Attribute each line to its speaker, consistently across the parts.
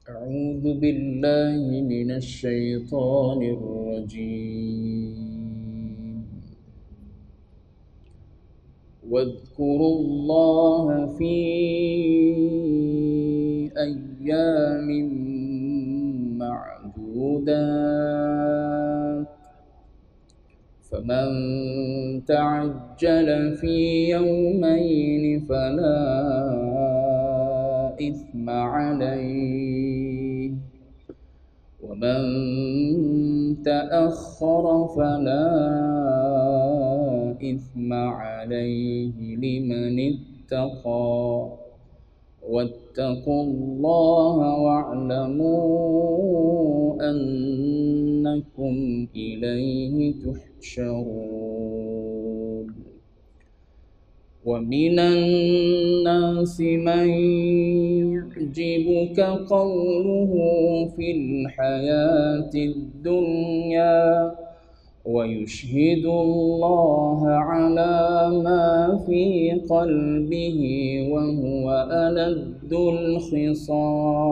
Speaker 1: أعوذ بالله من الشيطان الرجيم. واذكروا الله في أيام معدودات فمن تعجل في يومين فلا إثم عليه ومن تأخر فلا إثم عليه لمن اتقى واتقوا الله واعلموا أنكم إليه تحشرون. ومن الناس من يعجبك قوله في الحياة الدنيا ويشهد الله على ما في قلبه وهو ألد الخصام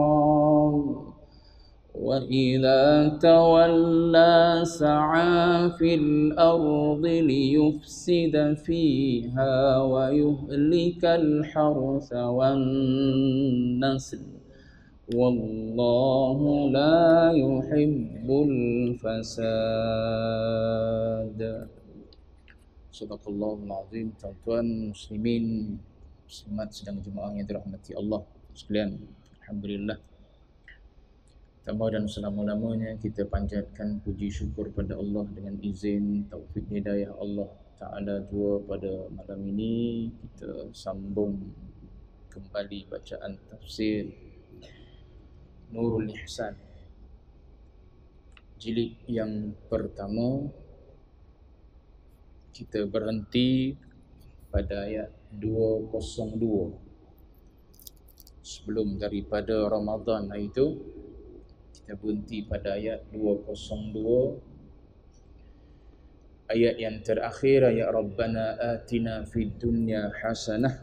Speaker 1: وإذا تولى سعى في الأرض ليفسد فيها ويهلك الحرث والنسل والله لا يحب الفساد. Sadaqallahul azim. Tuan-tuan muslimin muslimat sedang jemaah yang dirahmati Allah sekalian, alhamdulillah, tambah dan selama-lamanya kita panjatkan puji syukur pada Allah dengan izin taufik hidayah Allah Ta'ala jua pada malam ini kita sambung kembali bacaan tafsir Nurul Ihsan jilid yang pertama. Kita berhenti pada ayat 202. Sebelum daripada Ramadan itu kita berhenti pada ayat 202. Ayat yang terakhir, ayat Rabbana atina fid dunya hasanah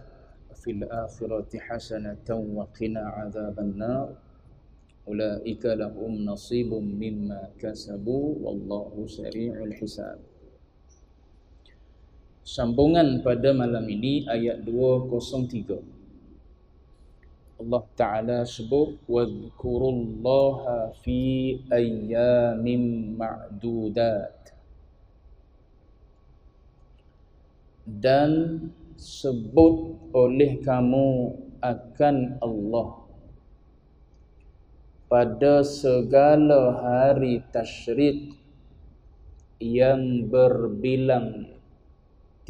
Speaker 1: wa fil akhirati hasanatan wa qina azabannar ulaika lahum nasibum mimma kasabu wallahu sari'ul hisab. Sambungan pada malam ini ayat 203. Allah Ta'ala sebut wadhkurullaha fi ayyamin ma'dudat, dan sebut oleh kamu akan Allah pada segala hari tasyrik yang berbilang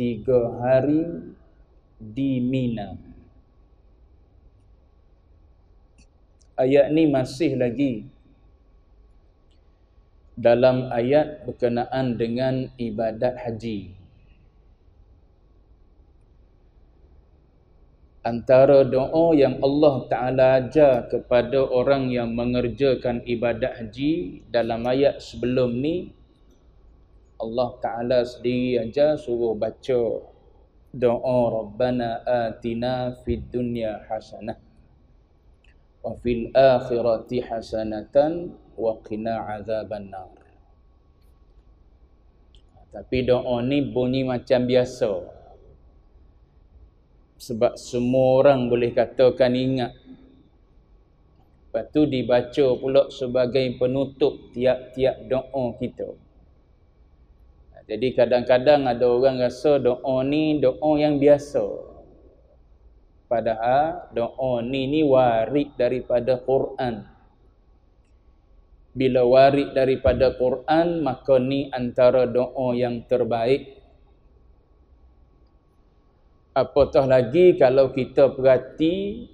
Speaker 1: 3 hari di Mina. Ayat ni masih lagi dalam ayat berkenaan dengan ibadat haji. Antara doa yang Allah Ta'ala ajar kepada orang yang mengerjakan ibadat haji dalam ayat sebelum ni, Allah Ta'ala sendiri ajar suruh baca doa Rabbana atina fid dunya hasanah wa fil akhirati hasanatan wa qina azabannar. Tapi doa ni bunyi macam biasa, sebab semua orang boleh katakan ingat. Lepas tu dibaca pula sebagai penutup tiap-tiap doa kita. Jadi kadang-kadang ada orang rasa doa ni doa yang biasa, padahal doa ni warid daripada Quran. Bila warid daripada Quran, maka ni antara doa yang terbaik. Apatah lagi kalau kita perhati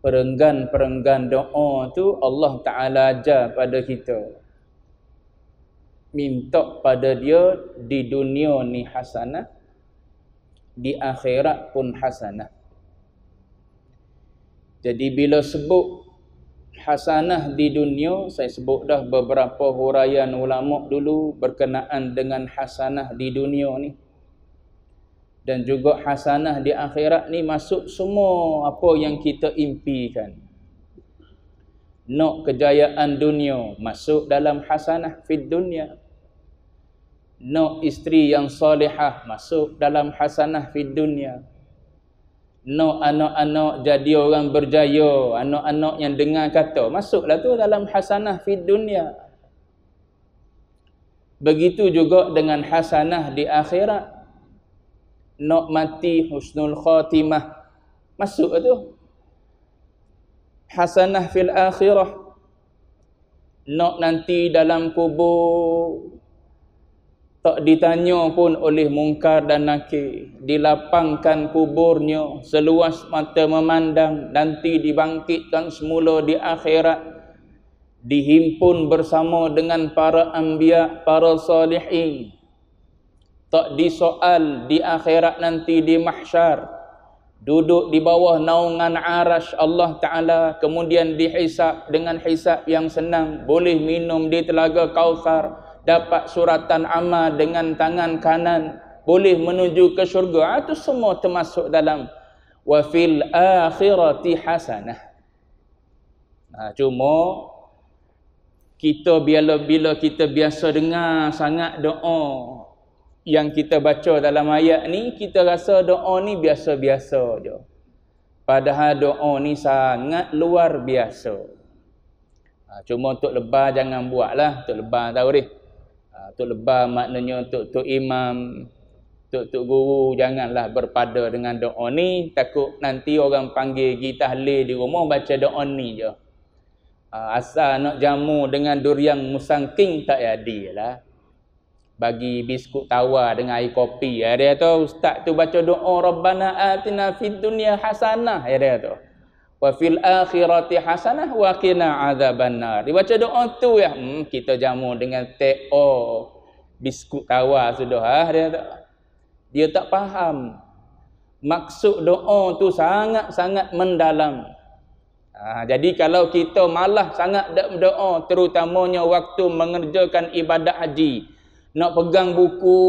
Speaker 1: perenggan-perenggan doa tu Allah Ta'ala ajar pada kita, minta pada dia di dunia ni hasanah, di akhirat pun hasanah. Jadi bila sebut hasanah di dunia, saya sebut dah beberapa huraian ulama dulu berkenaan dengan hasanah di dunia ni. Dan juga hasanah di akhirat ni masuk semua apa yang kita impikan. Nak kejayaan dunia, masuk dalam hasanah fid dunya. Nak isteri yang solehah, masuk dalam hasanah fid dunya. Nak anak-anak jadi orang berjaya, anak-anak yang dengar kata, masuklah tu dalam hasanah fid dunya. Begitu juga dengan hasanah di akhirat. Nak mati husnul khatimah, masuk tu. Hasanah fil akhirah. Nak nanti dalam kubur tak ditanya pun oleh mungkar dan nakir, dilapangkan kuburnya seluas mata memandang, nanti dibangkitkan semula di akhirat, dihimpun bersama dengan para anbiya, para salihin, tak disoal di akhirat nanti di mahsyar, duduk di bawah naungan arash Allah Ta'ala, kemudian dihisap dengan hisap yang senang, boleh minum di telaga Kautsar, dapat suratan amal dengan tangan kanan, boleh menuju ke syurga. Itu semua termasuk dalam wa fil akhirati hasanah. Cuma kita bila kita biasa dengar sangat doa yang kita baca dalam ayat ni, kita rasa doa ni biasa-biasa je. Padahal doa ni sangat luar biasa. Cuma Tok Lebah jangan buatlah. Tok Lebah tahu deh. Tok Lebah maknanya Tok Imam, Tok Guru janganlah berpada dengan doa ni. Takut nanti orang panggil pergi tahlil di rumah baca doa ni je. Asal nak jamu dengan durian musangking tak jadilah. Bagi biskut tawar dengan air kopi. Dia kata ustaz tu baca doa Rabbana atina fid dunya hasanah. Dia kata wa fil akhirati hasanah wa qina adzabannar. Dia baca doa tu ya. Kita jamu dengan teh biskut tawar sudah. Dia tak faham. Maksud doa tu sangat-sangat mendalam. Jadi kalau kita malah sangat doa, terutamanya waktu mengerjakan ibadat haji, nak pegang buku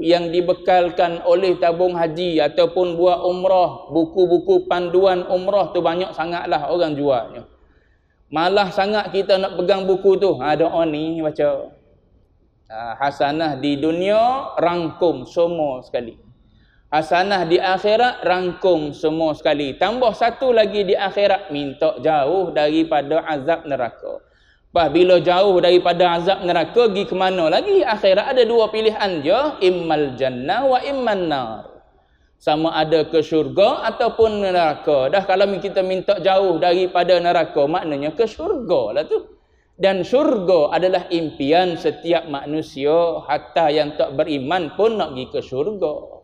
Speaker 1: yang dibekalkan oleh tabung haji ataupun buat umrah, buku-buku panduan umrah tu banyak sangatlah orang jualnya. Malah sangat kita nak pegang buku tu, doa ni baca. Hasanah di dunia rangkum semua sekali. Hasanah di akhirat rangkum semua sekali. Tambah satu lagi di akhirat, minta jauh daripada azab neraka. Bila jauh daripada azab neraka, pergi ke mana lagi? Akhirat ada dua pilihan je, immal jannah wa imman nar. Sama ada ke syurga ataupun neraka. Dah kalau kita minta jauh daripada neraka, maknanya ke syurga lah tu. Dan syurga adalah impian setiap manusia, hatta yang tak beriman pun nak pergi ke syurga.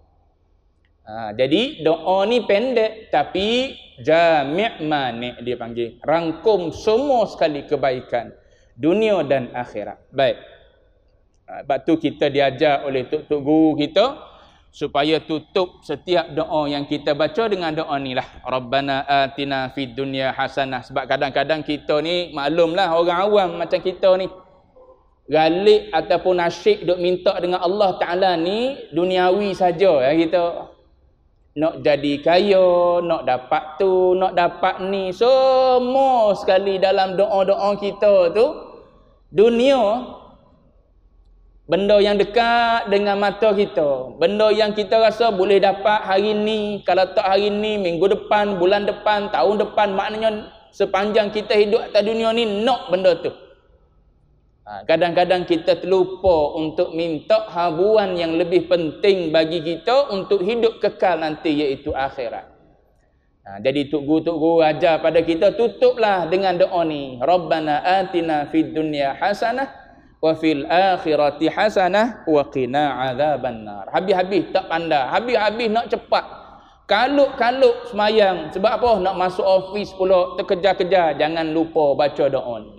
Speaker 1: Jadi doa ni pendek tapi jami' mani' dia panggil. Rangkum semua sekali kebaikan dunia dan akhirat. Baik. Sebab tu kita diajar oleh tok-tok guru kita supaya tutup setiap doa yang kita baca dengan doa ni lah. Rabbana atina fid dunya hasanah. Sebab kadang-kadang kita ni maklumlah orang awam macam kita ni, galik ataupun asyik duk minta dengan Allah Ta'ala ni duniawi saja ya kita. Nak jadi kaya, nak dapat tu, nak dapat ni, semua sekali dalam doa-doa kita tu dunia, benda yang dekat dengan mata kita, benda yang kita rasa boleh dapat hari ni, kalau tak hari ni, minggu depan, bulan depan, tahun depan, maknanya sepanjang kita hidup atas dunia ni nak benda tu. Kadang-kadang kita terlupa untuk minta habuan yang lebih penting bagi kita untuk hidup kekal nanti, iaitu akhirat. Jadi Tok Guru ajar pada kita, tutuplah dengan doa ni. Rabbana atina fid dunya hasanah wa fil akhirati hasanah wa qina adzabannar. Habis-habis tak pandai, habis-habis nak cepat. Kaluk-kaluk semayang. Sebab apa? Nak masuk office pula, terkejar-kejar. Jangan lupa baca doa ni.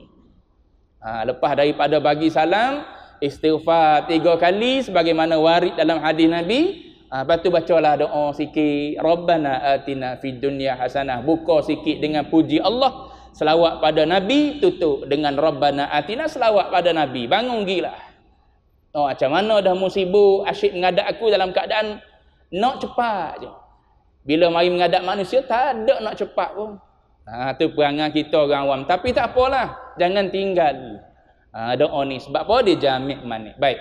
Speaker 1: Lepas daripada bagi salam, istighfar 3 kali sebagaimana warid dalam hadis Nabi. Lepas tu bacalah doa sikit, Rabbana atina fid dunya hasanah. Buka sikit dengan puji Allah, selawat pada Nabi, tutup dengan Rabbana atina, selawat pada Nabi. Bangun gila. Macam mana dah musibah asyik menghadap aku dalam keadaan nak cepat je. Bila mari menghadap manusia tak ada nak cepat pun.
Speaker 2: Tu perangai kita orang awam. Tapi tak apalah, jangan tinggal doa ni. Sebab apa? Dia jami' manik. Baik.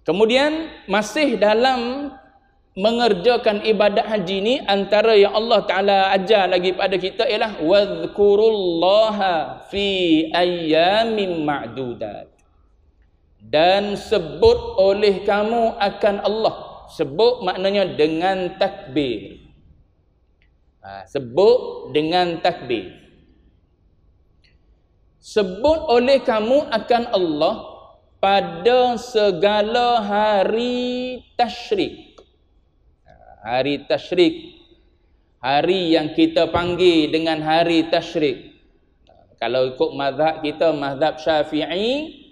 Speaker 2: Kemudian masih dalam mengerjakan ibadat haji ni, antara yang Allah Ta'ala ajar lagi pada kita ialah wadhkurullaha fi ayyamin ma'dudat. Dan sebut oleh kamu akan Allah. Sebut maknanya dengan takbir. Sebut dengan takbir. Sebut oleh kamu akan Allah pada segala hari tasyrik. Hari tasyrik, hari yang kita panggil dengan hari tasyrik. Kalau ikut mazhab kita, mazhab Syafi'i,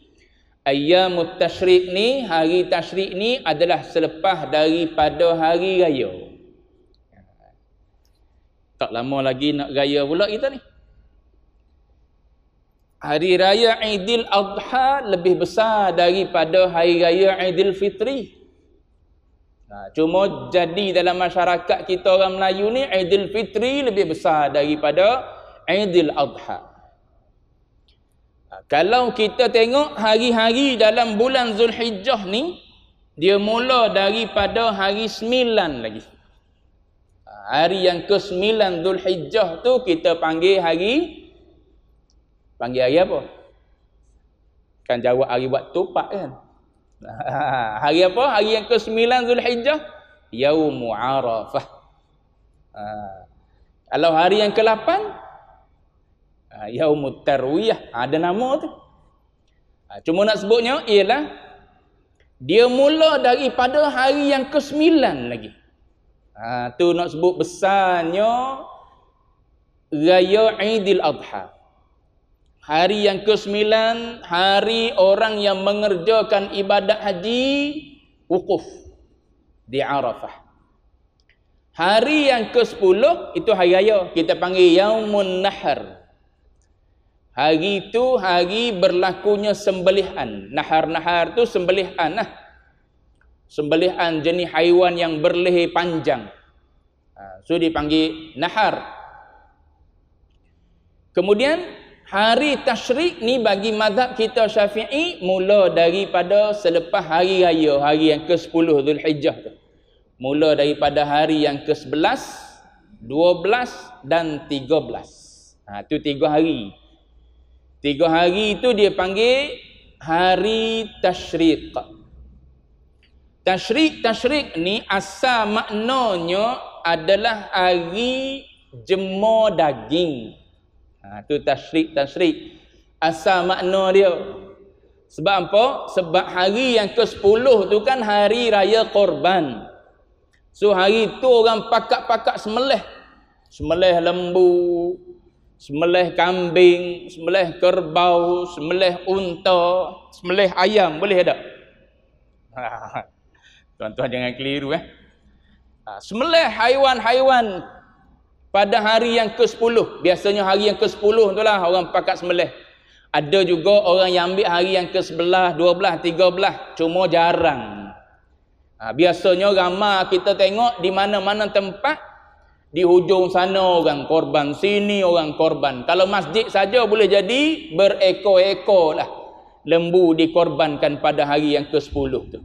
Speaker 2: ayyamut tasyrik ni, hari tasyrik ni adalah selepas daripada hari raya. Tak lama lagi nak raya pula kita ni. Hari raya Aidil Adha lebih besar daripada hari raya Aidil Fitri. Cuma jadi dalam masyarakat kita orang Melayu ni, Aidil Fitri lebih besar daripada Aidil Adha. Kalau kita tengok hari-hari dalam bulan Zulhijjah ni, dia mula daripada hari 9 lagi. Hari yang ke-9 Zulhijjah tu kita panggil hari apa? Kan jawab hari buat tupak kan? Hari apa? Hari yang ke-9 Zulhijjah, Yaumu Arafah. Kalau hari yang ke-8, Yaumut Tarwiyah. Ada nama tu. Cuma nak sebutnya ialah dia mula daripada hari yang ke-9 lagi. Tu nak sebut besarnya Raya Aidil Adha. Hari yang ke-9, hari orang yang mengerjakan ibadat haji wukuf di Arafah. Hari yang ke-10 itu hari raya, kita panggil Yaumun Nahar. Hari itu hari berlakunya sembelihan. Nahar tu sembelihan lah. Sembelihan jenis haiwan yang berleher panjang. So dipanggil nahar. Kemudian hari tasyrik ni bagi mazhab kita Syafi'i mula daripada selepas hari raya, hari yang ke-10 Zulhijjah tu. Mula daripada hari yang ke-11, 12 dan 13. Tu 3 hari. 3 hari itu dia panggil hari tasyrik. Tasyrik ni asal maknanya adalah hari jemur daging. Tu tasyrik. Asal makna dia. Sebab apa? Sebab hari yang ke-10 tu kan hari raya korban. So hari tu orang pakak-pakak sembelih. Sembelih lembu, sembelih kambing, sembelih kerbau, sembelih unta, sembelih ayam, boleh tak? Tuan-tuan jangan keliru sembelih haiwan-haiwan pada hari yang ke-10. Biasanya hari yang ke-10 itulah orang pakat sembelih. Ada juga orang yang ambil hari yang ke-11, 12, 13, cuma jarang. Biasanya ramai kita tengok di mana-mana tempat, di hujung sana orang korban, sini orang korban. Kalau masjid saja boleh jadi berekor-ekor lah lembu dikorbankan pada hari yang ke-10 tu.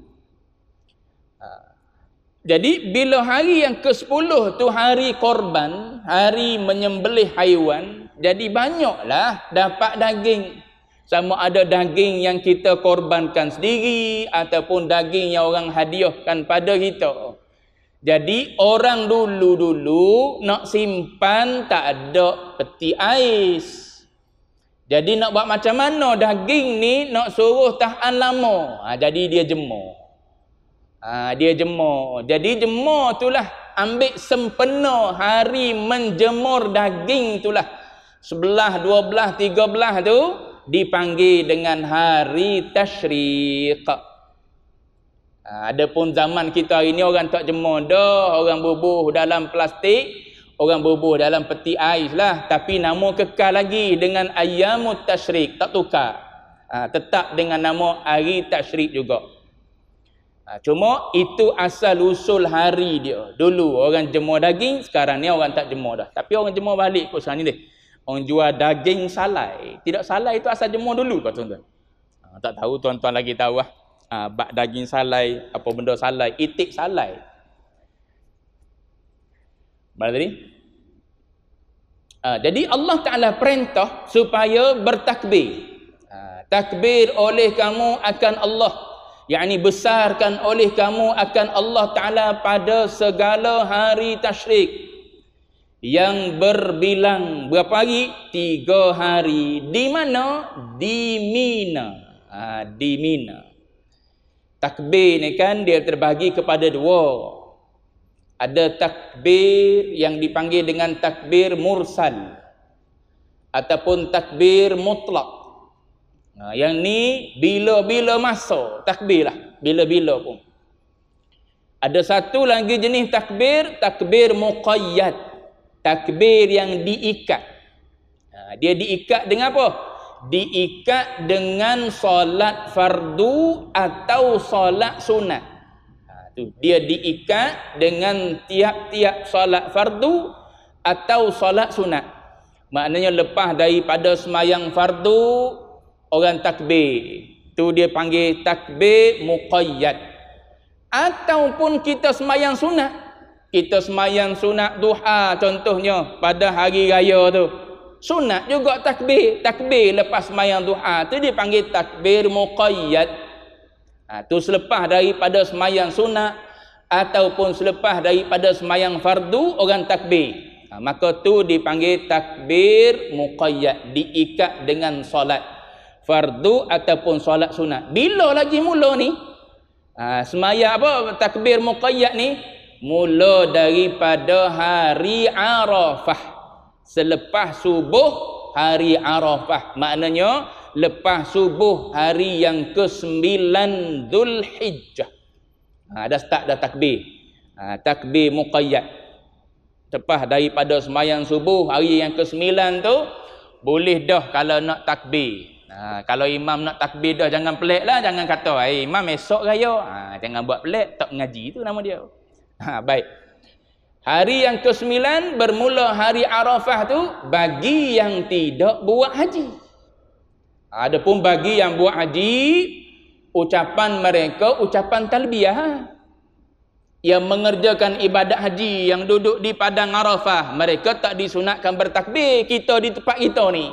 Speaker 2: Jadi bila hari yang ke-10 tu hari korban, hari menyembelih haiwan, jadi banyaklah dapat daging. Sama ada daging yang kita korbankan sendiri ataupun daging yang orang hadiahkan pada kita. Jadi orang dulu nak simpan tak ada peti ais. Jadi nak buat macam mana daging ni nak suruh tahan lama. Jadi dia jemur. Jadi jemur itulah ambil sempena hari menjemur daging itulah. 11, 12, 13 tu dipanggil dengan hari tasyrik. Adapun zaman kita hari ni orang tak jemur dah, orang bubuh dalam plastik, orang bubuh dalam peti ais lah, tapi nama kekal lagi dengan ayyamut tasyrik, tak tukar. Tetap dengan nama hari tasyrik juga. Cuma itu asal usul hari dia. Dulu orang jemur daging, sekarang ni orang tak jemur dah. Tapi orang jemur balik kot sekarang ni deh. Orang jual daging salai. Tidak salai itu asal jemur dulu kot tuan-tuan. Tak tahu tuan-tuan lagi tahu lah. Bak daging salai, apa benda salai, itik salai. Mana tadi? Jadi Allah Ta'ala perintah supaya bertakbir. Takbir oleh kamu akan Allah. yakni besarkan oleh kamu akan Allah Ta'ala pada segala hari tasyrik yang berbilang berapa hari? 3 hari. Di mana? Di Mina. Di Mina. Takbir ni kan dia terbahagi kepada 2. Ada takbir yang dipanggil dengan takbir mursal ataupun takbir mutlak. Yang ni bila-bila masa takbir lah, bila-bila pun. Ada satu lagi jenis takbir, takbir muqayyad, takbir yang diikat. Dia diikat dengan apa? Diikat dengan solat fardu atau solat sunat. Tu dia diikat dengan tiap-tiap solat fardu atau solat sunat. Maknanya lepas daripada semayang fardu orang takbir, tu dia panggil takbir muqayyad. Ataupun kita semayang sunat, kita semayang sunat duha contohnya pada hari raya tu, sunat juga takbir, takbir lepas semayang duha tu dia panggil takbir muqayyad. Tu selepas daripada semayang sunat ataupun selepas daripada semayang fardu orang takbir, maka tu dipanggil takbir muqayyad, diikat dengan solat fardu ataupun solat sunat. Bila lagi mula ni? Semayang apa? Takbir muqayyad ni mula daripada hari Arafah. Selepas subuh hari Arafah. Maknanya lepas subuh hari yang ke-9 Zulhijjah. Dah start dah takbir. Takbir muqayyad. Lepas daripada semayang subuh hari yang ke-9 tu boleh dah kalau nak takbir. Kalau imam nak takbir dah jangan pelik lah, jangan kata imam esok raya, jangan buat pelik, tak mengaji tu nama dia. Baik, hari yang ke-9 bermula hari Arafah tu bagi yang tidak buat haji. Adapun bagi yang buat haji, ucapan mereka ucapan talbiyah. Yang mengerjakan ibadat haji yang duduk di padang Arafah, mereka tak disunatkan bertakbir. Kita di tempat kita ni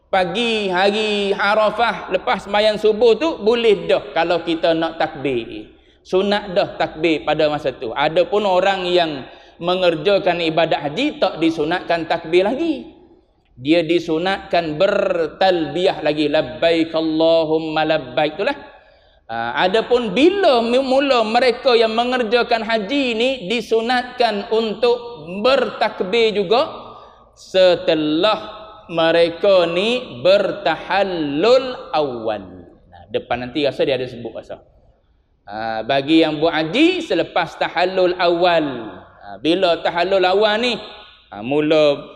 Speaker 2: pagi hari Arafah lepas sembahyang subuh tu boleh dah kalau kita nak takbir. Sunat dah takbir pada masa tu. Adapun orang yang mengerjakan ibadat haji tak disunatkan takbir lagi. Dia disunatkan bertalbiyah lagi, labbaik Allahumma labbaik itulah. Adapun bila mula mereka yang mengerjakan haji ni disunatkan untuk bertakbir juga setelah mereka ni bertahallul awal. Depan nanti rasa dia ada sebut rasa. Bagi yang buat haji selepas tahallul awal. Bila tahallul awal ni mula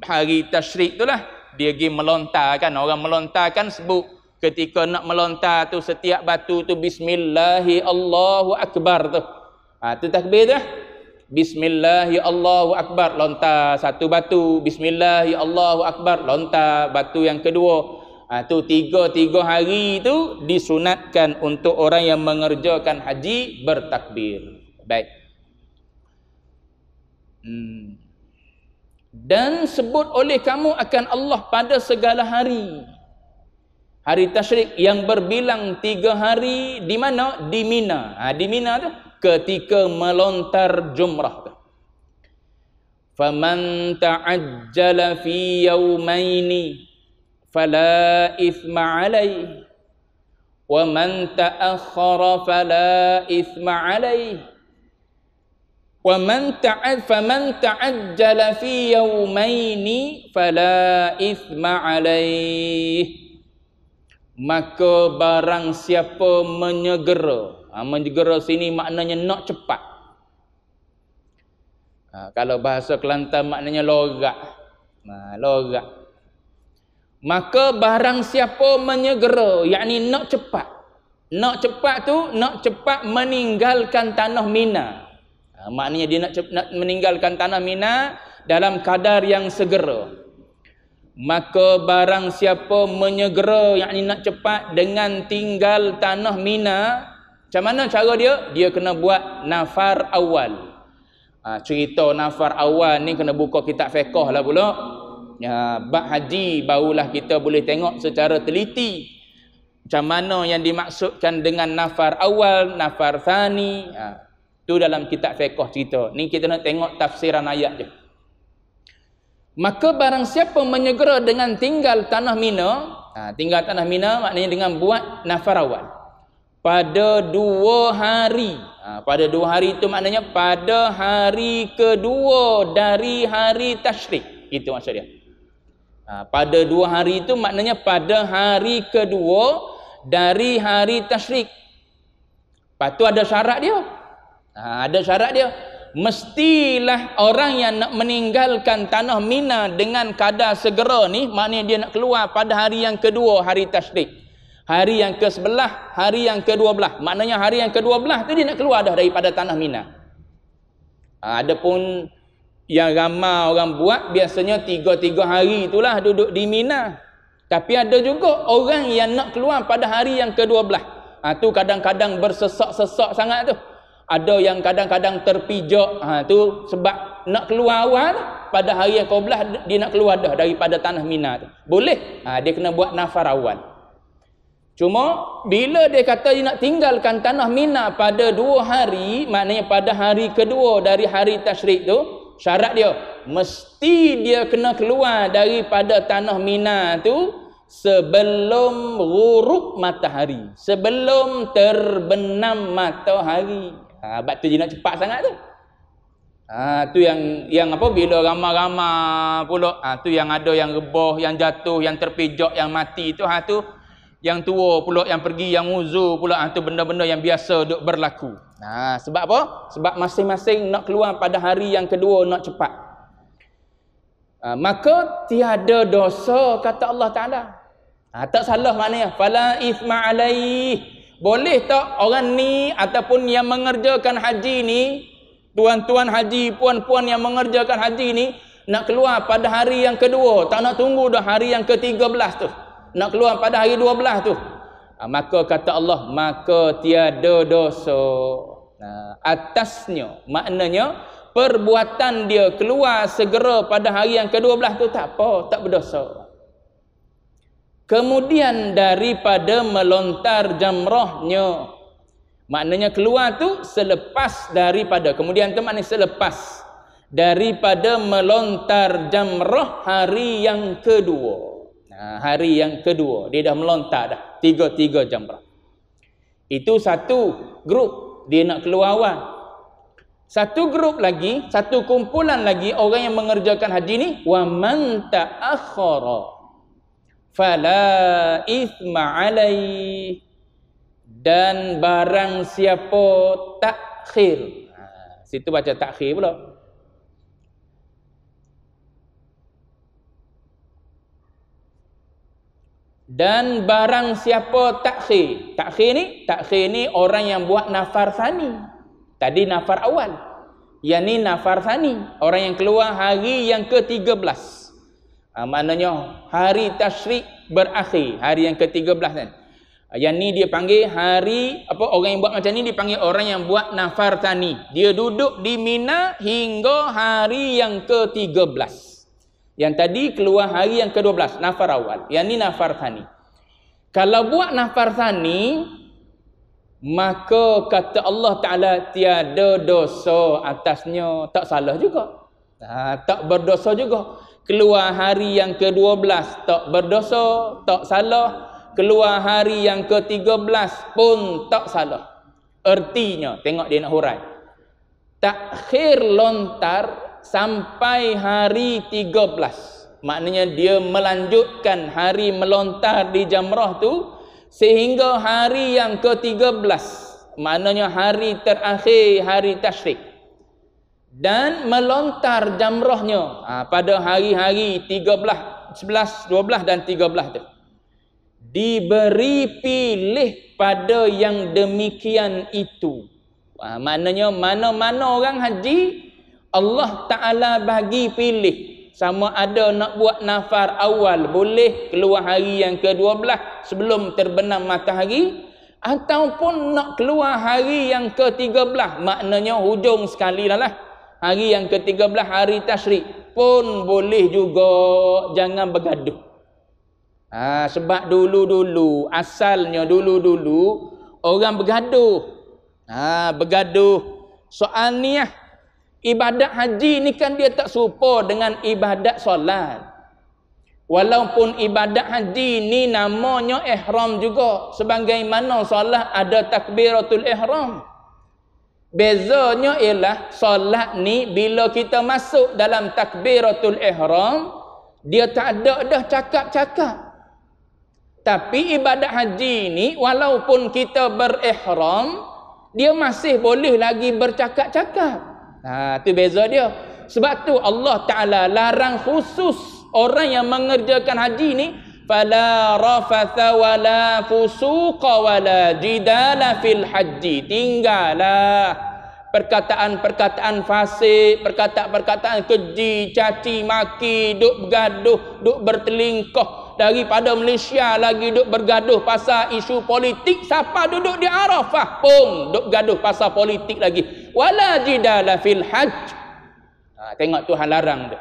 Speaker 2: hari tasyrik tu lah, dia pergi melontar kan. Orang melontar kan sebut ketika nak melontar tu setiap batu tu bismillahi Allahu akbar tu. Tu takbir tu lah. Bismillahi Allahu akbar, lontar satu batu. Bismillahi Allahu akbar, lontar batu yang kedua. Tu 3 hari tu disunatkan untuk orang yang mengerjakan haji bertakbir. Baik. Dan sebut oleh kamu akan Allah pada segala hari. Hari tasyrik yang berbilang 3 hari di mana? Di Mina. Di Mina tu ketika melontar jumrah tu. Faman ta'ajjala fi yawmaini fala ithma alayhi wa man ta'akhkhara fala ithma alayhi wa man faman ta'ajjala fi yawmaini fala ithma alayhi. Maka barang siapa menyegera, menyegera sini maknanya nak cepat. Kalau bahasa Kelantan maknanya lorak. Lorak. Maka barang siapa menyegera, yakni nak cepat. Nak cepat tu, nak cepat meninggalkan tanah Mina. Maknanya dia nak meninggalkan tanah Mina dalam kadar yang segera. Maka barang siapa menyegera, yakni nak cepat dengan tinggal tanah Mina, macam mana cara dia? Dia kena buat nafar awal. Cerita nafar awal ni kena buka kitab fiqh lah pula. Bab haji barulah kita boleh tengok secara teliti macam mana yang dimaksudkan dengan nafar awal, nafar thani. Tu dalam kitab fiqh cerita. Ni kita nak tengok tafsiran ayat je. Maka barang siapa menyegera dengan tinggal tanah Mina, tinggal tanah Mina maknanya dengan buat nafar awal pada 2 hari. Pada 2 hari itu maknanya pada hari kedua dari hari tasyrik. Itu maksud dia. Pada 2 hari itu maknanya pada hari kedua dari hari tasyrik. Lepas tu ada syarat dia. Ada syarat dia. Mestilah orang yang nak meninggalkan tanah Mina dengan kadar segera ni, maknanya dia nak keluar pada hari yang kedua hari tasyrik. Hari yang ke-11, hari yang ke-12. Maknanya hari yang ke-12 tu dia nak keluar dah daripada tanah Mina. Adapun yang ramai orang buat biasanya 3 hari itulah duduk di Mina. Tapi ada juga orang yang nak keluar pada hari yang ke-12. Tu kadang-kadang bersesak-sesak sangat tu. Ada yang kadang-kadang terpijak. Tu sebab nak keluar awal pada hari yang ke-12 dia nak keluar dah daripada tanah Mina tu. Boleh. Dia kena buat nafar awal. Cuma bila dia kata dia nak tinggalkan tanah Mina pada 2 hari, maknanya pada hari kedua dari hari tasyrik tu, syarat dia mesti dia kena keluar daripada tanah Mina tu sebelum ghurub matahari, sebelum terbenam matahari. Sebab tu dia nak cepat sangat tu. Tu yang apa, bila ramai-ramai pula, tu yang ada yang rebah, yang jatuh, yang terpijak, yang mati tu, tu yang tua pula yang pergi, yang uzur pula, tu benda-benda yang biasa duk berlaku. Sebab apa? Sebab masing-masing nak keluar pada hari yang kedua, nak cepat. Maka tiada dosa kata Allah Ta'ala. Tak salah maknanya. Fala ithma alaih. Boleh tak orang ni ataupun yang mengerjakan haji ni, tuan-tuan haji, puan-puan yang mengerjakan haji ni, nak keluar pada hari yang kedua, tak nak tunggu dah hari yang ke-13 tu, nak keluar pada hari 12 tu. Maka kata Allah, maka tiada dosa atasnya. Maknanya perbuatan dia keluar segera pada hari yang ke-12 tu tak apa, tak berdosa. Kemudian daripada melontar jamrahnya, maknanya keluar tu selepas daripada, kemudian tu maknanya selepas daripada melontar jamrah hari yang kedua. Hari yang kedua dia dah melontar dah 3 jamrah. Itu satu grup dia nak keluar awal. Satu grup lagi, satu kumpulan lagi orang yang mengerjakan haji ni, wa man ta'akhkhara fala ithma alaih, dan barang siapa takhir. Situ baca takhir pula. Dan barang siapa takhir. Takhir ni orang yang buat nafar thani. Tadi nafar awal. Yang ni nafar thani, orang yang keluar hari yang ke-13. Maknanya hari tasyrik berakhir, hari yang ke-13 kan. Yang ni dia panggil hari apa, orang yang buat macam ni dipanggil orang yang buat nafar thani. Dia duduk di Mina hingga hari yang ke-13. Yang tadi keluar hari yang ke-12, nafar awal. Yang ni nafar thani. Kalau buat nafar thani, maka kata Allah Ta'ala tiada dosa atasnya. Tak salah juga. Tak berdosa juga. Keluar hari yang ke-12 tak berdosa, tak salah. Keluar hari yang ke-13 pun tak salah. Ertinya, tengok dia nak hurai. Takhir lontar sampai hari 13. Maknanya dia melanjutkan hari melontar di jamrah tu sehingga hari yang ke-13. Maknanya hari terakhir hari tasyrik. Dan melontar jamrahnya pada hari-hari 13, 11, 12 dan 13 tu. diberi pilih pada yang demikian itu. Maknanya mana-mana orang haji, Allah Ta'ala bagi pilih. Sama ada nak buat nafar awal, boleh keluar hari yang ke-12 sebelum terbenam matahari, ataupun nak keluar hari yang ke-13, maknanya hujung sekali lah. Hari yang ke-13 hari tasyrik pun boleh juga, jangan bergaduh. Sebab dulu-dulu, asalnya dulu-dulu orang bergaduh. Bergaduh soal ni ibadat haji ni kan dia tak serupa dengan ibadat solat. Walaupun ibadat haji ni namanya ihram juga, sebagaimana solat ada takbiratul ihram. Bezanya ialah solat ni bila kita masuk dalam takbiratul ihram, dia tak ada dah cakap-cakap. Tapi ibadat haji ni walaupun kita berihram, dia masih boleh lagi bercakap-cakap. Tu beza dia. Sebab tu Allah Ta'ala larang khusus orang yang mengerjakan haji ni, fala rafatha wala fusuqa wala jidala fil haji. Tinggallah perkataan-perkataan fasik, perkataan-perkataan keji, caci maki, duk bergaduh, duk bertelingkah. Daripada Malaysia lagi duk bergaduh pasal isu politik, siapa duduk di Arafah pun duk bergaduh pasal politik lagi. Wala jidala fil hajj. Tengok Tuhan larang tu.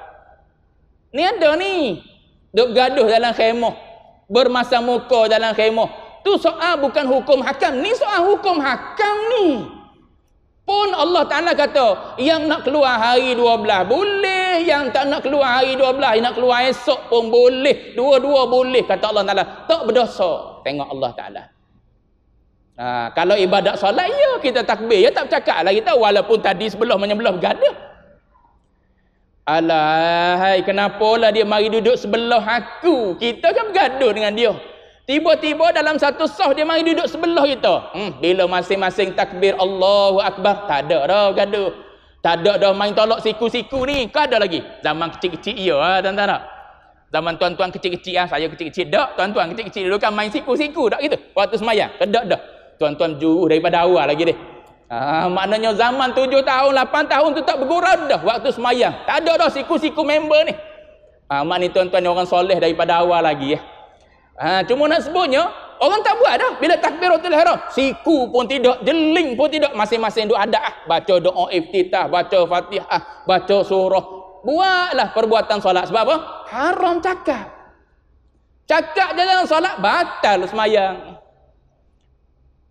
Speaker 2: Ni ada ni duk gaduh dalam khemah, bermasa muka dalam khemah. Tu soal bukan hukum hakam, ni soal hukum hakam ni. Pun Allah Ta'ala kata, yang nak keluar hari 12 boleh, yang tak nak keluar hari 12, nak keluar esok pun boleh. Dua-dua boleh, kata Allah Ta'ala. Tak berdosa. Tengok Allah Ta'ala. Kalau ibadat solat, ya kita takbir, ya tak bercakap lah kita, walaupun tadi sebelah menyebelah bergaduh. Alahai, kenapalah dia mari duduk sebelah aku? Kita kan bergaduh dengan dia. Tiba-tiba dalam satu sah dia mari duduk sebelah kita. Bila masing-masing takbir Allahu Akbar, tak ada dah gaduh. Tak ada dah main tolak siku-siku ni. Kau ada lagi? Zaman kecil-kecil ya, tuan-tuan tak? Zaman tuan-tuan kecil-kecil, saya kecil-kecil. Tak, tuan-tuan kecil-kecil dulu kan main siku-siku, tak gitu? Waktu semayang, tak dah. Tuan-tuan jauh daripada awal lagi deh. Maknanya zaman 7 tahun, 8 tahun tu tak bergurau dah waktu semayang. Tak ada dah siku-siku member ni. Maknanya tuan-tuan orang soleh daripada awal lagi ya. Cuma nak sebutnya, orang tak buat dah. Bila takbiratul ihram, siku pun tidak, jeling pun tidak. Masing-masing duk ada baca doa iftitah, baca Fatihah, baca surah. Buatlah perbuatan solat. Sebab apa? Haram cakap. Cakap dalam solat, batal semayang.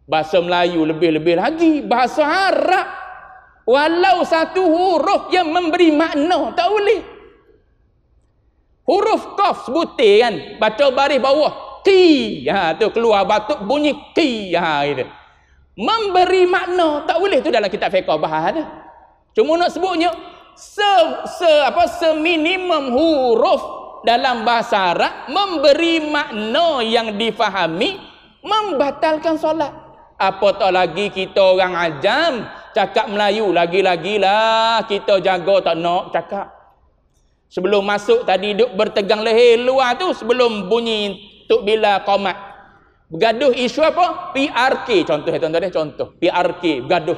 Speaker 2: Bahasa Melayu lebih-lebih lagi. Bahasa Arab, walau satu huruf yang memberi makna, tak boleh. Huruf qaf sebutir kan, baca baris bawah qi, tu keluar batuk bunyi qi, gitu. Memberi makna tak boleh, tu dalam kitab fiqh bahas ada. Cuma nak sebutnya seminimum huruf dalam bahasa Arab memberi makna yang difahami, membatalkan solat. Apatah lagi kita orang ajam cakap Melayu, lagi-lagilah kita jaga tak nak cakap. Sebelum masuk tadi duk bertegang leher luar tu, sebelum bunyi tuk bila qamat. Bergaduh isu apa? PRK contoh tuan-tuan, contoh PRK bergaduh.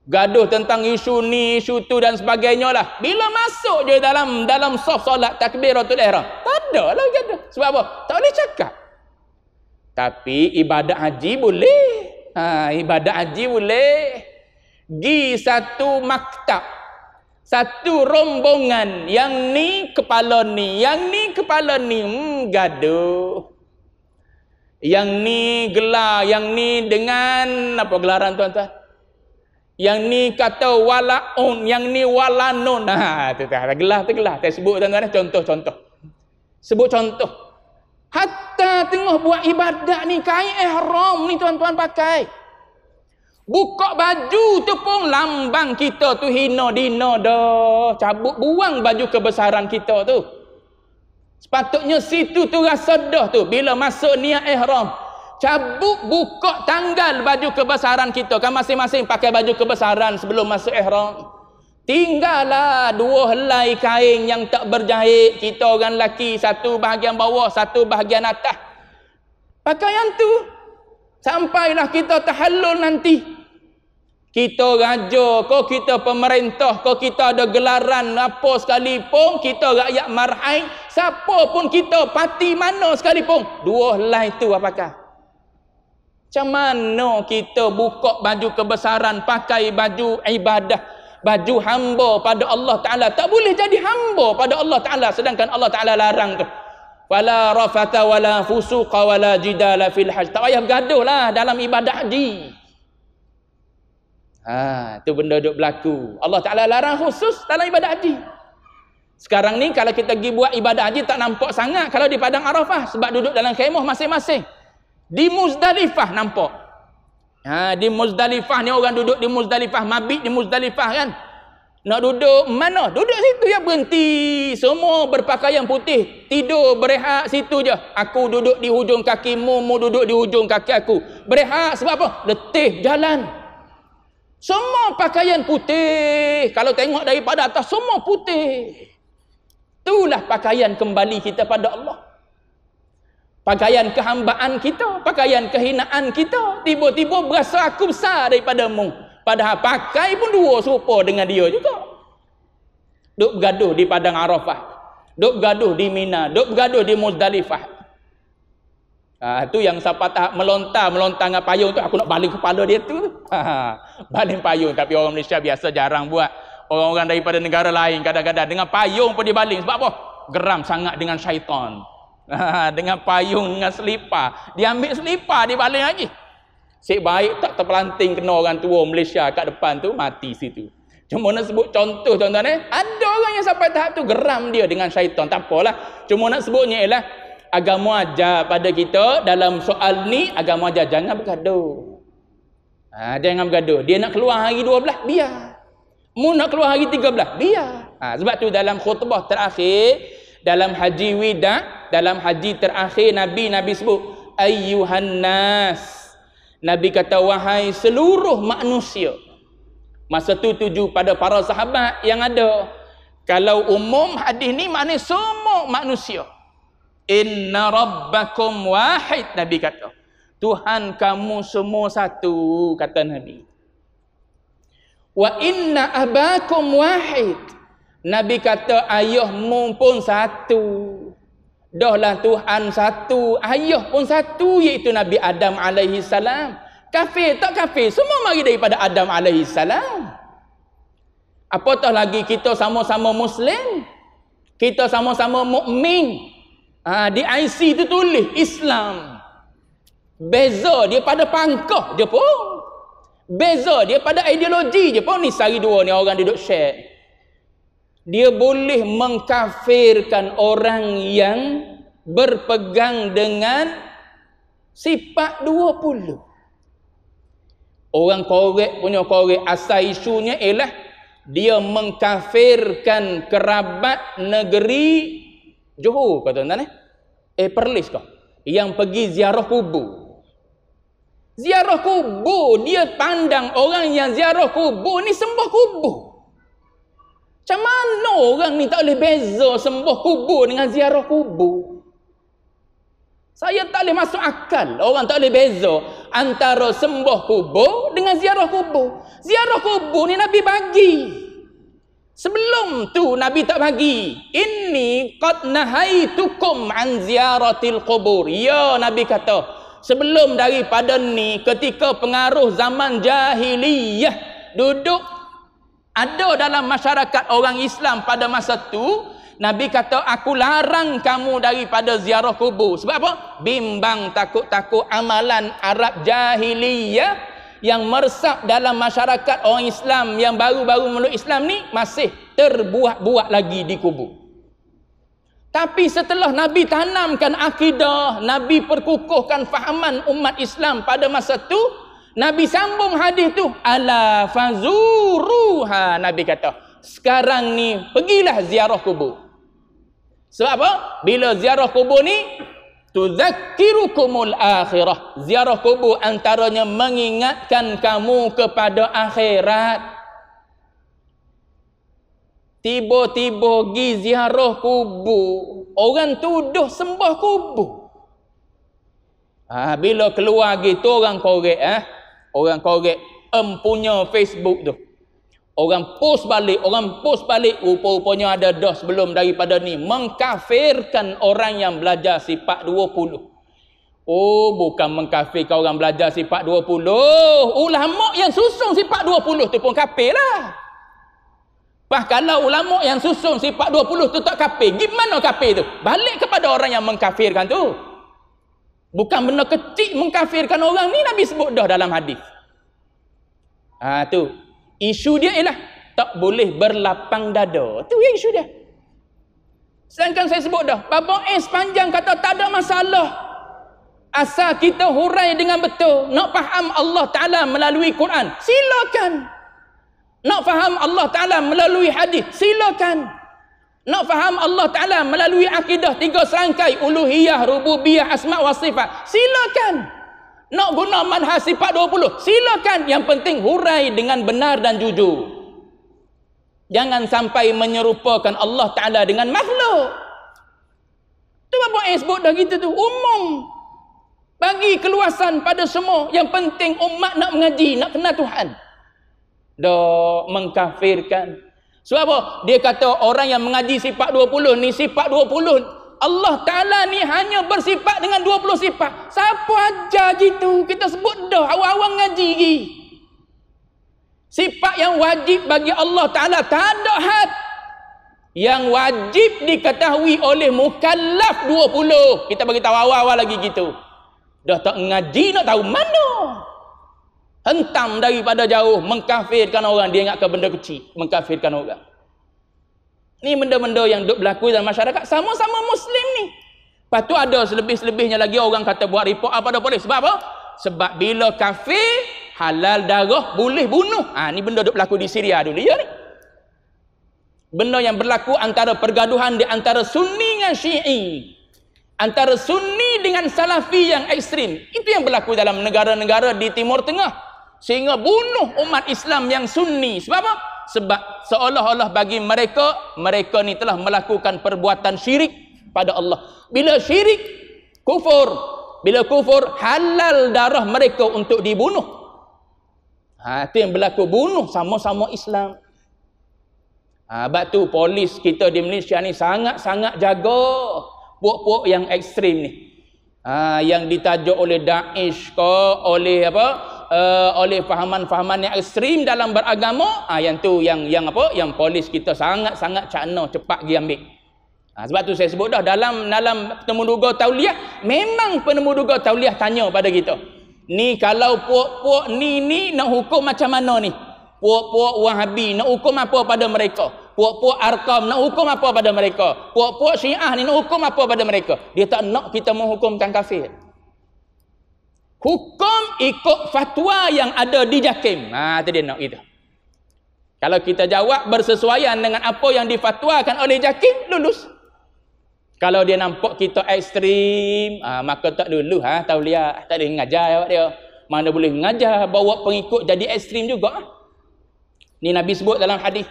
Speaker 2: Gaduh tentang isu ni, isu tu dan sebagainya lah. Bila masuk je dalam saf solat takbiratul ihram, tak ada lah gaduh. Sebab apa? Tak boleh cakap. Tapi ibadat haji boleh. Ibadat haji boleh. Gi satu maktab, satu rombongan, yang ni kepala ni, yang ni kepala ni, gaduh. Yang ni gelar, yang ni dengan apa gelaran tuan-tuan? Yang ni kata walaun, yang ni walanun. Tu gelar tu gelar. Saya sebut tuan-tuan, contoh-contoh. Sebut contoh. Hatta tengah buat ibadat ni, kain ihram ni tuan-tuan pakai. Buka baju tu pun lambang kita tu hina dina dah. Cabut, buang baju kebesaran kita tu. Sepatutnya situ tu rasa dah tu. Bila masuk niat ihram, cabut, buka tanggal baju kebesaran kita. Kan masing-masing pakai baju kebesaran sebelum masuk ihram. Tinggallah dua helai kain yang tak berjahit. Kita orang lelaki, satu bahagian bawah, satu bahagian atas. Pakaian tu sampailah kita tahallul nanti. Kita raja, kau kita pemerintah, kau kita ada gelaran apa sekalipun, kita rakyat marhai, siapa pun kita, parti mana sekalipun, dua helai tu apakah? Macam mana kita buka baju kebesaran, pakai baju ibadah, baju hamba pada Allah Ta'ala. Tak boleh jadi hamba pada Allah Ta'ala, sedangkan Allah Ta'ala larang tu. Fala rafata wala fusuqa wala jidala fil hajj. Tak payah bergaduh lah dalam ibadah haji. Tu benda duk berlaku. Allah Ta'ala larang khusus dalam ibadah haji. Sekarang ni kalau kita pergi buat ibadah haji tak nampak sangat kalau di Padang Arafah, sebab duduk dalam khemah masing-masing. Di Muzdalifah nampak. Di Muzdalifah ni orang duduk di Muzdalifah, mabit di Muzdalifah kan. Nak duduk mana? Duduk situ ya, berhenti. Semua berpakaian putih. Tidur, berehat situ je. Aku duduk di hujung kaki mu duduk di hujung kaki aku. Berehat sebab apa? Letih jalan. Semua pakaian putih. Kalau tengok daripada atas, semua putih. Itulah pakaian kembali kita pada Allah. Pakaian kehambaan kita, pakaian kehinaan kita. Tiba-tiba berasa aku besar daripadamu. Padahal pakai pun dua serupa dengan dia juga. Duk bergaduh di Padang Arafah. Duk bergaduh di Mina. Duk bergaduh di Muzdalifah. Tu yang siapa tak melontar dengan payung tu, aku nak baling kepala dia tu. Baling payung. Tapi orang Malaysia biasa jarang buat. Orang-orang daripada negara lain kadang-kadang dengan payung pun dibaling. Sebab apa? Geram sangat dengan syaitan. Dengan payung, dengan selipar. Dia ambil selipar, dia baling lagi. Sik baik tak terpelanting kena orang tua Malaysia kat depan tu, mati situ. Cuma nak sebut contoh tuan-tuan ada orang yang sampai tahap tu geram dia dengan syaitan. Tak apalah. Cuma nak sebutnya ialah agama ajar pada kita dalam soal ni, agama ajar jangan bergaduh. Jangan bergaduh. Dia nak keluar hari 12, biar. Mu nak keluar hari 13, biar. Sebab tu dalam khutbah terakhir, dalam haji wida, dalam haji terakhir Nabi sebut ayyuhan nas. Nabi kata wahai seluruh manusia. Masa tu tuju pada para sahabat yang ada. Kalau umum hadis ni maknanya semua manusia. Inna rabbakum wahid, Nabi kata. Tuhan kamu semua satu, kata Nabi. Wa inna abakum wahid. Nabi kata ayahmu pun satu. Dahlah Tuhan satu, ayah pun satu, iaitu Nabi Adam alaihi salam. Kafir tak kafir, semua mari daripada Adam alaihi salam. Apatah lagi kita sama-sama Muslim, kita sama-sama mukmin. Di IC tu tulis Islam. Beza dia pada pangkah je pun. Beza dia pada ideologi je pun. Ni sehari dua ni orang duduk share. Dia boleh mengkafirkan orang yang berpegang dengan sifat 20. Orang korek punya korek, asal isunya ialah dia mengkafirkan kerabat negeri Johor, kata tuan-tuan Perlis kau yang pergi ziarah kubur. Ziarah kubur, dia pandang orang yang ziarah kubur ni sembah kubur. Macam mana orang ni tak boleh beza sembah kubur dengan ziarah kubur? Saya tak boleh masuk akal. Orang tak boleh beza antara sembah kubur dengan ziarah kubur. Ziarah kubur ni Nabi bagi. Sebelum tu Nabi tak bagi. Inni qad nahaitukum an ziaratil qubur. Ya, Nabi kata, sebelum daripada ni, ketika pengaruh zaman jahiliyah duduk ada dalam masyarakat orang Islam pada masa tu, Nabi kata aku larang kamu daripada ziarah kubur. Sebab apa? Bimbang takut-takut amalan Arab jahiliyah yang meresap dalam masyarakat orang Islam yang baru-baru meluk Islam ni masih terbuat-buat lagi di kubur. Tapi setelah Nabi tanamkan akidah, Nabi perkukuhkan fahaman umat Islam pada masa tu, Nabi sambung hadis tu, ala fazuruha. Nabi kata, sekarang ni pergilah ziarah kubur. Sebab apa? Bila ziarah kubur ni tuzakkirukumul akhirah. Ziarah kubur antaranya mengingatkan kamu kepada akhirat. Tiba-tiba pergi ziarah kubur, orang tuduh sembah kubur. Bila keluar gitu orang korek orang korek punya Facebook tu. Orang post balik, rupa-rupanya ada dah sebelum daripada ni mengkafirkan orang yang belajar sifat 20. Oh, bukan mengkafirkan orang belajar sifat 20. Ulama yang susung sifat 20 tu pun kafir lah. Kalau ulama yang susung sifat 20 tu tak kafir, gimana kafir tu? Balik kepada orang yang mengkafirkan tu. Bukan benda kecil mengkafirkan orang ni, Nabi sebut dah dalam hadis. Tu. Isu dia ialah tak boleh berlapang dada. Tu yang isu dia. Sedangkan saya sebut dah, Bapa sepanjang kata tak ada masalah. Asal kita hurai dengan betul. Nak faham Allah Ta'ala melalui Quran, silakan. Nak faham Allah Ta'ala melalui hadis, silakan. Nak faham Allah Ta'ala melalui akidah 3 serangkai, uluhiyah, rububiyah, asma' wa sifat, silakan. Nak guna manhaj sifat 20, silakan. Yang penting hurai dengan benar dan jujur. Jangan sampai menyerupakan Allah Ta'ala dengan makhluk. Tu Bapa sebut dah gitu tu, umum. Bagi keluasan pada semua. Yang penting umat nak mengaji, nak kenal Tuhan. Dah mengkafirkan. Sebab apa? Dia kata orang yang mengaji sifat 20 ni, sifat 20 Allah Ta'ala ni hanya bersifat dengan 20 sifat. Siapa ajar gitu? Kita sebut dah awal-awal ngaji lagi. Sifat yang wajib bagi Allah Ta'ala tak ada had. Yang wajib diketahui oleh mukallaf 20. Kita bagi tahu awal-awal lagi gitu. Dah tak ngaji nak tahu mana. Hentam daripada jauh mengkafirkan orang. Dia ingatkan benda kecil, mengkafirkan orang. Ni benda-benda yang duk berlaku dalam masyarakat. Sama-sama Muslim ni. Lepas tu ada selebih-selebihnya lagi orang kata buat report apa dah boleh. Sebab apa? Sebab bila kafir, halal darah, boleh bunuh. Ni benda duk berlaku di Syria dulu. Ya ni? Benda yang berlaku antara pergaduhan di antara Sunni dengan Syi'i. Antara Sunni dengan Salafi yang ekstrim. Itu yang berlaku dalam negara-negara di Timur Tengah. Sehingga bunuh umat Islam yang Sunni. Sebab apa? Sebab seolah-olah bagi mereka ni telah melakukan perbuatan syirik pada Allah. Bila syirik, kufur. Bila kufur, halal darah mereka untuk dibunuh. Itu yang berlaku, bunuh sama-sama Islam. Sebab tu polis kita di Malaysia ni sangat-sangat jaga puak-puak yang ekstrim ni. Yang ditajuk oleh Daesh ke, oleh apa? Oleh fahaman-fahaman yang ekstrim dalam beragama, yang tu yang polis kita sangat-sangat cakna cepat pergi ambil. Sebab tu saya sebut dah dalam penemu duga tauliah, memang penemu duga tauliah tanya pada kita, ni kalau puak-puak ni nak hukum macam mana ni? Puak-puak Wahabi nak hukum apa pada mereka? Puak-puak Arkam nak hukum apa pada mereka? Puak-puak Syiah ni nak hukum apa pada mereka? Dia tak nak kita menghukumkan kafir. Hukum ikut fatwa yang ada di JAKIM. Itu dia nak kita. Kalau kita jawab bersesuaian dengan apa yang difatwakan oleh JAKIM, lulus. Kalau dia nampak kita ekstrim, maka tak lulus. Tauliah, tak boleh mengajar awak dia. Mana boleh mengajar, bawa pengikut jadi ekstrim juga. Ni Nabi sebut dalam hadis.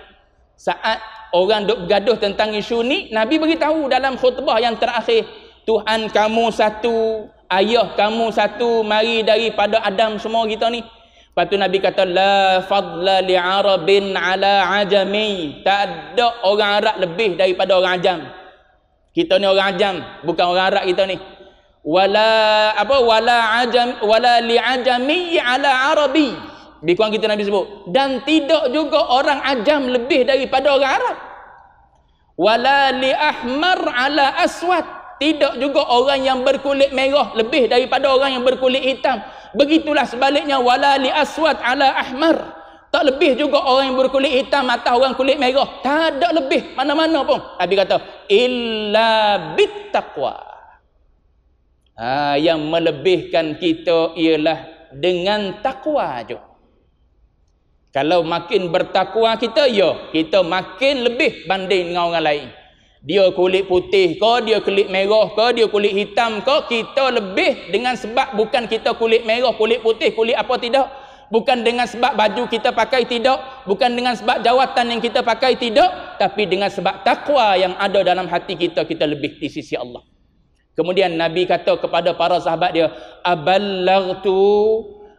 Speaker 2: Saat orang duk bergaduh tentang isu ni, Nabi beritahu dalam khutbah yang terakhir, Tuhan kamu satu, ayah kamu satu, mari daripada Adam semua kita ni. Lepas tu Nabi kata, la fadla li arabin ala ajami. Tak ada orang Arab lebih daripada orang Ajam. Kita ni orang Ajam, bukan orang Arab kita ni. Wala li ajami ala arabi. Lebih kurang kita Nabi sebut. Dan tidak juga orang Ajam lebih daripada orang Arab. Wala li ahmar ala aswad. Tidak juga orang yang berkulit merah lebih daripada orang yang berkulit hitam. Begitulah sebaliknya, wala li aswad ala ahmar. Tak lebih juga orang yang berkulit hitam atas orang kulit merah. Tak ada lebih mana-mana pun. Nabi kata, illa bittaqwa. Yang melebihkan kita ialah dengan takwa je. Kalau makin bertakwa kita, kita makin lebih banding dengan orang lain. Dia kulit putih ke, dia kulit merah ke, dia kulit hitam ke, kita lebih dengan sebab bukan kita kulit merah, kulit putih, kulit apa tidak. Bukan dengan sebab baju kita pakai tidak, bukan dengan sebab jawatan yang kita pakai tidak, tapi dengan sebab takwa yang ada dalam hati kita, kita lebih di sisi Allah. Kemudian Nabi kata kepada para sahabat dia, aballaghtu,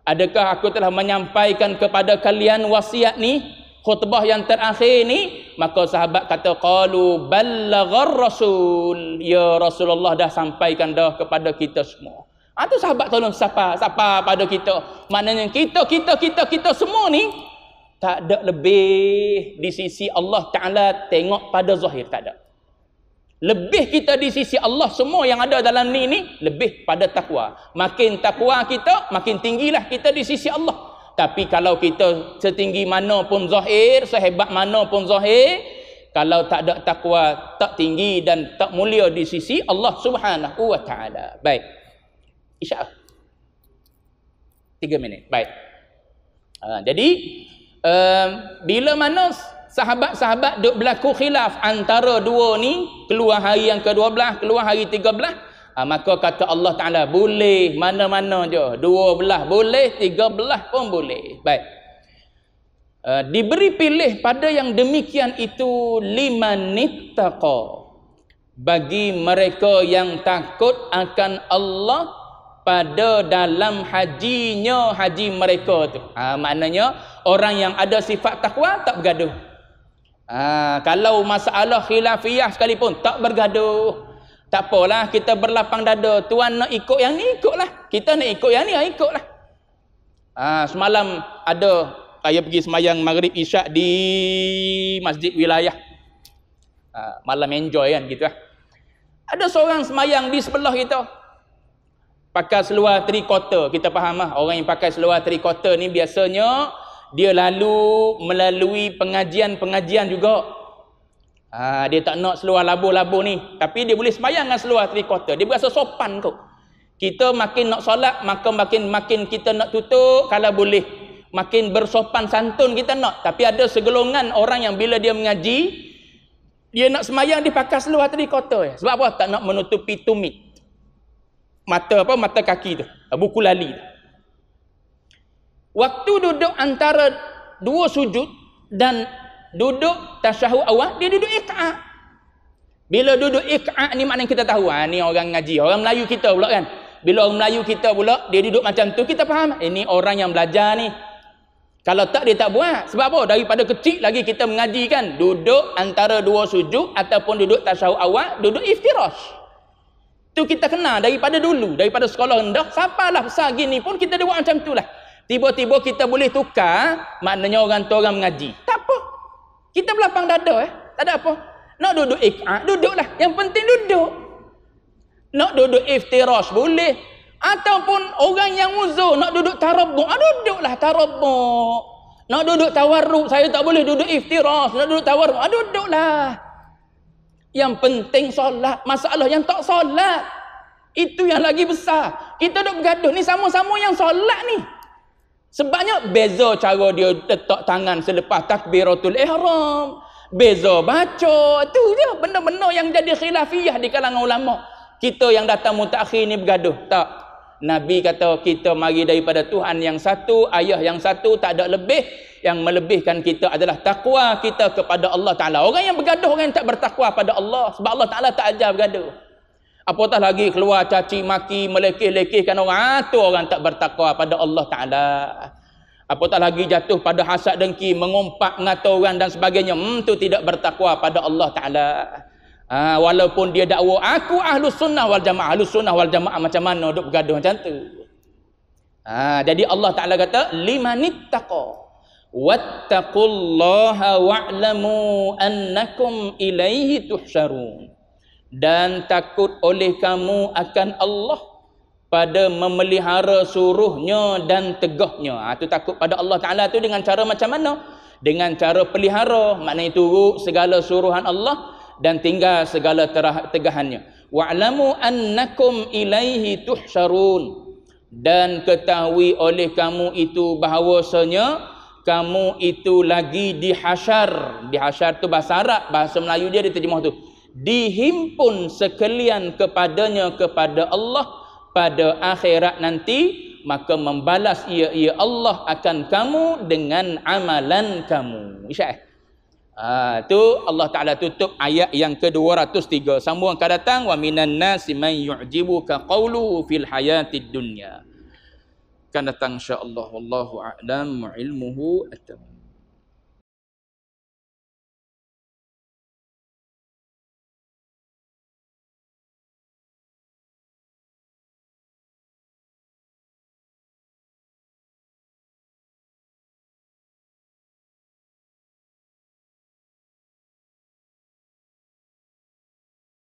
Speaker 2: adakah aku telah menyampaikan kepada kalian wasiat ni, khutbah yang terakhir ni? Maka sahabat kata, qalu ballaghar rasul, ya Rasulullah dah sampaikan dah kepada kita semua. Tu sahabat tolong siapa pada kita. Maknanya kita semua ni tak ada lebih di sisi Allah Ta'ala tengok pada zahir, tak ada. Lebih kita di sisi Allah semua yang ada dalam ni lebih pada takwa. Makin takwa kita, makin tinggilah kita di sisi Allah. Tapi kalau kita setinggi mana pun zahir, sehebat mana pun zahir, kalau tak ada takwa, tak tinggi dan tak mulia di sisi Allah Subhanahu wa Ta'ala. Baik. InsyaAllah 3 minit. Baik. Jadi bila mana sahabat-sahabat duk berlaku khilaf antara dua ni, keluar hari yang ke-12, keluar hari 13, maka kata Allah Ta'ala, boleh mana-mana je, 12 boleh, 13 pun boleh. Baik. Diberi pilih pada yang demikian itu limanittaqa, bagi mereka yang takut akan Allah pada dalam hajinya, haji mereka tu. Maknanya orang yang ada sifat takwa tak bergaduh. Kalau masalah khilafiyah sekalipun tak bergaduh. Tak apalah, kita berlapang dada. Tuan nak ikut yang ni, ikutlah. Kita nak ikut yang ni, ikutlah. Semalam ada saya pergi semayang maghrib isyak di masjid wilayah. Malam enjoy kan gitu lah. Ada seorang semayang di sebelah kita, pakai seluar 3/4. Kita faham lah, orang yang pakai seluar 3/4 ni biasanya dia melalui pengajian-pengajian juga. Dia tak nak seluar labu-labu ni, tapi dia boleh semayang dengan seluar 3/4. Dia berasa sopan kot. Kita makin nak solat, maka makin kita nak tutup kalau boleh. Makin bersopan santun kita nak. Tapi ada segolongan orang yang bila dia mengaji, dia nak semayang dia pakai seluar 3/4. Sebab apa? Tak nak menutupi tumit. Mata kaki tu, buku lali tu. Waktu duduk antara dua sujud dan duduk tasyahud awal, dia duduk iq'a'. Bila duduk iq'a' ni maknanya kita tahu, ni orang ngaji, orang Melayu kita pula kan. Bila orang Melayu kita pula dia duduk macam tu, kita faham ini orang yang belajar ni. Kalau tak dia tak buat. Sebab apa? Daripada kecil lagi kita mengaji kan, duduk antara dua sujud ataupun duduk tasyahud awal, duduk iftirash. Tu kita kenal daripada dulu, daripada sekolah rendah, sampailah besar gini pun kita buat macam tu lah. Tiba-tiba kita boleh tukar, maknanya orang tu orang mengaji. Tak apa. Kita berlapang dada tak ada apa. Nak duduk iq'a', duduklah. Yang penting duduk. Nak duduk iftirash boleh. Ataupun orang yang uzur nak duduk tarabbu', duduklah tarabbu'. Nak duduk tawarruk, saya tak boleh duduk iftirash, nak duduk tawarruk, duduklah. Yang penting solat. Masalah yang tak solat, itu yang lagi besar. Kita duk bergaduh ni sama-sama yang solat ni. Sebabnya beza cara dia letak tangan selepas takbiratul ihram, beza baca, tu je benda-benda yang jadi khilafiyah di kalangan ulama. Kita yang datang mutakhir ni bergaduh. Tak. Nabi kata kita mari daripada Tuhan yang satu, ayah yang satu, tak ada lebih. Yang melebihkan kita adalah takwa kita kepada Allah Ta'ala. Orang yang bergaduh, orang yang tak bertakwa pada Allah. Sebab Allah Ta'ala tak ajar bergaduh. Apatah lagi keluar caci maki, melekeh-lekehkan orang, tu orang tak bertakwa pada Allah Ta'ala. Apatah lagi jatuh pada hasad dengki, mengumpat mengata orang dan sebagainya, tu tidak bertakwa pada Allah Ta'ala. Walaupun dia dakwa aku ahlus sunnah wal jamaah, ahlus sunnah wal jamaah macam mana duk bergaduh macam tu. Jadi Allah Ta'ala kata limanittaqa wattaqullaha wa'lamu annakum ilaihi tuhsyarun. Dan takut oleh kamu akan Allah pada memelihara suruhnya dan tegahnya. Itu takut pada Allah Ta'ala tu dengan cara macam mana? Dengan cara pelihara, maknanya turut segala suruhan Allah dan tinggal segala tegahannya. Wa'lamu annakum ilaihi tuhsyarun. Dan ketahui oleh kamu itu bahawasanya kamu itu lagi dihasyar. Dihasyar tu bahasa Arab, bahasa Melayu dia diterjemah tu. Dihimpun sekalian kepadanya kepada Allah pada akhirat nanti, maka membalas ia Allah akan kamu dengan amalan kamu. Isyak. Tu Allah Taala tutup ayat yang ke-203. Sambung akan datang, wa minan nasi man yu'jibuka qawluhu fil hayatid dunya. Akan datang insya-Allah, wallahu a'lam wa ilmuhu atam.